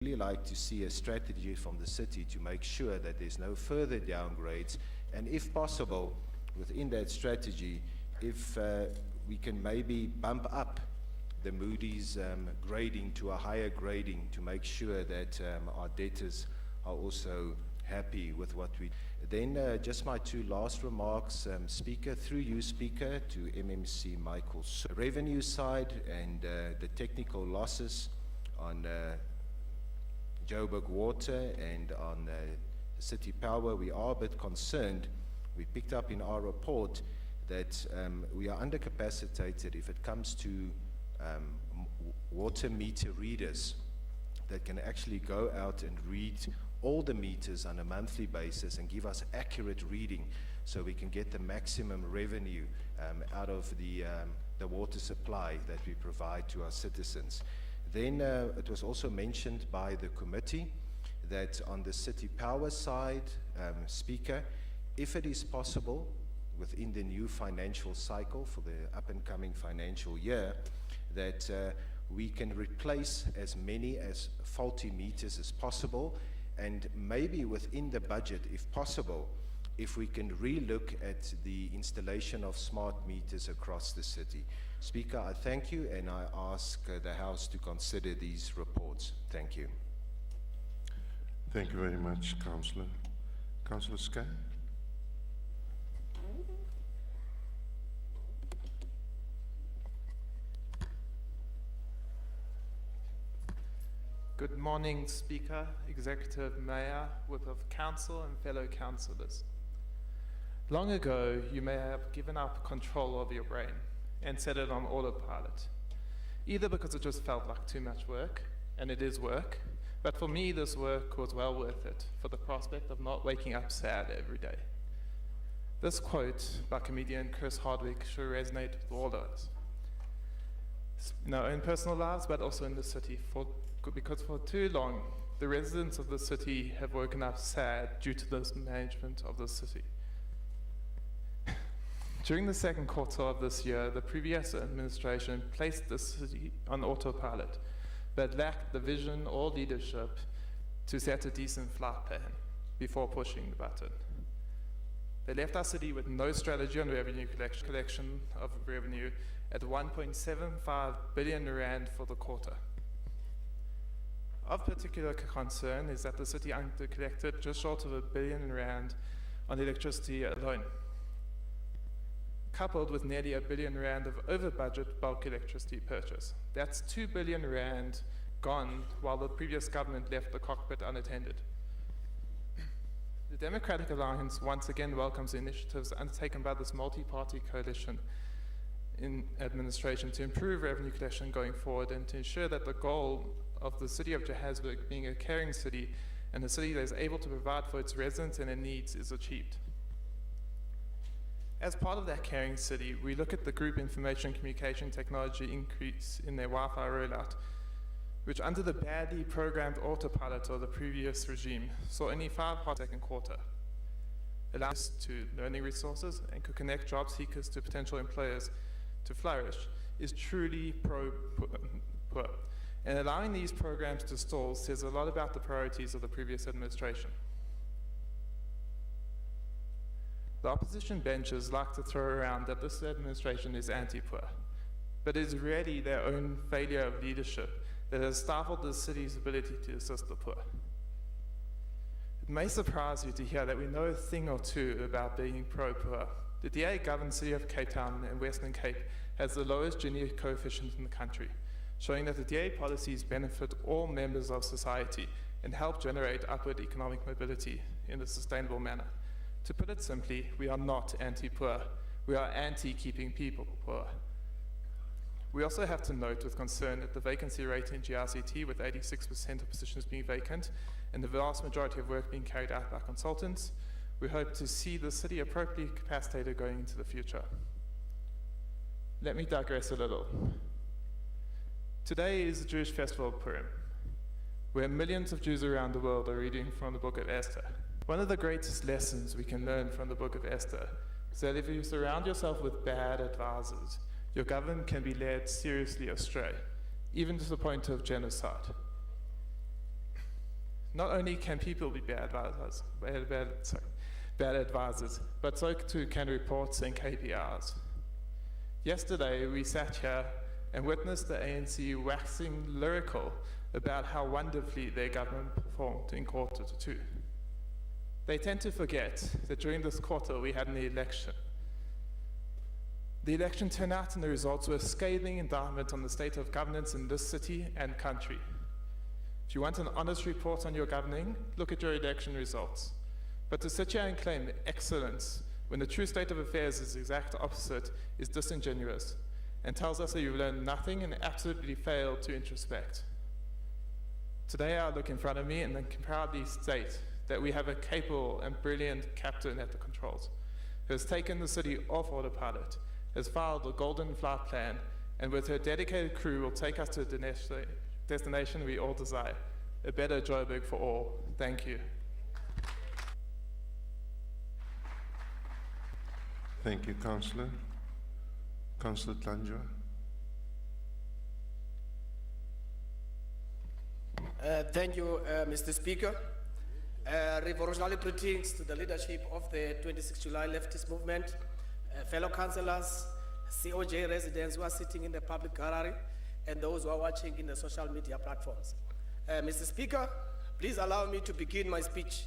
really like to see a strategy from the city to make sure that there's no further downgrades, and if possible, within that strategy, if we can maybe bump up the Moody's grading to a higher grading to make sure that our debtors are also happy with what we. Then just my two last remarks, Speaker, through you, Speaker, to MMC Michael. So revenue side and the technical losses on Joburg Water and on City Power, we are a bit concerned. We picked up in our report that we are undercapacitated if it comes to water meter readers that can actually go out and read all the meters on a monthly basis and give us accurate reading so we can get the maximum revenue out of the water supply that we provide to our citizens. Then it was also mentioned by the committee that on the City Power side, Speaker, if it is possible within the new financial cycle for the up and coming financial year, that we can replace as many as faulty meters as possible, and maybe within the budget, if possible, if we can re-look at the installation of smart meters across the city. Speaker, I thank you, and I ask the House to consider these reports. Thank you. Thank you very much, Councillor. Councillor Skye. Good morning, Speaker, Executive Mayor, Whip of Council, and fellow councillors. Long ago, you may have given up control of your brain and set it on autopilot, either because it just felt like too much work, and it is work, but for me, this work was well worth it for the prospect of not waking up sad every day. This quote by comedian Chris Hardwick should resonate with all of us, in our own personal lives, but also in the city, because for too long, the residents of the city have woken up sad due to this management of the city. During the second quarter of this year, the previous administration placed the city on autopilot, but lacked the vision or leadership to set a decent flight plan before pushing the button. They left our city with no strategy on revenue collection of revenue at 1.75 billion rand for the quarter. Of particular concern is that the city undercollected just short of R1 billion on electricity alone, coupled with nearly R1 billion of over-budget bulk electricity purchase. That's R2 billion gone while the previous government left the cockpit unattended. The Democratic Alliance once again welcomes the initiatives undertaken by this multi-party coalition in administration to improve revenue collection going forward and to ensure that the goal of the city of Johannesburg being a caring city and a city that is able to provide for its residents and their needs is achieved. As part of that caring city, we look at the group information communication technology increase in their Wi-Fi rollout, which under the badly programmed autopilot of the previous regime saw only 5 hot second quarter, allows to learning resources and could connect job seekers to potential employers to flourish, is truly poor. And allowing these programs to stall says a lot about the priorities of the previous administration. The opposition benches like to throw around that this administration is anti-poor, but it is really their own failure of leadership that has stifled the city's ability to assist the poor. It may surprise you to hear that we know a thing or two about being pro-poor. The DA-governed city of Cape Town and Western Cape has the lowest Gini coefficient in the country, showing that the DA policies benefit all members of society and help generate upward economic mobility in a sustainable manner. To put it simply, we are not anti-poor, we are anti-keeping people poor. We also have to note with concern that the vacancy rate in GRCT, with 86% of positions being vacant and the vast majority of work being carried out by consultants, we hope to see the city appropriately capacitated going into the future. Let me digress a little. Today is the Jewish festival of Purim, where millions of Jews around the world are reading from the book of Esther. One of the greatest lessons we can learn from the book of Esther is that if you surround yourself with bad advisors, your government can be led seriously astray, even to the point of genocide. Not only can people be bad advisors, but so too can reports and KPIs. Yesterday, we sat here and witnessed the ANC waxing lyrical about how wonderfully their government performed in quarter two. They tend to forget that during this quarter we had an election. The election turned out and the results were a scathing indictment on the state of governance in this city and country. If you want an honest report on your governing, look at your election results. But to sit here and claim excellence when the true state of affairs is the exact opposite is disingenuous and tells us that you've learned nothing and absolutely failed to introspect. Today I look in front of me and can proudly state that we have a capable and brilliant captain at the controls who has taken the city off autopilot, has filed a golden flight plan, and with her dedicated crew will take us to the destination we all desire, a better Joburg for all. Thank you. Thank you, Councillor. Councillor Tlanjwa. Thank you, Mr. Speaker. Revolutionary greetings to the leadership of the 26 July leftist movement, fellow councillors, COJ residents who are sitting in the public gallery, and those who are watching in the social media platforms. Mr. Speaker, please allow me to begin my speech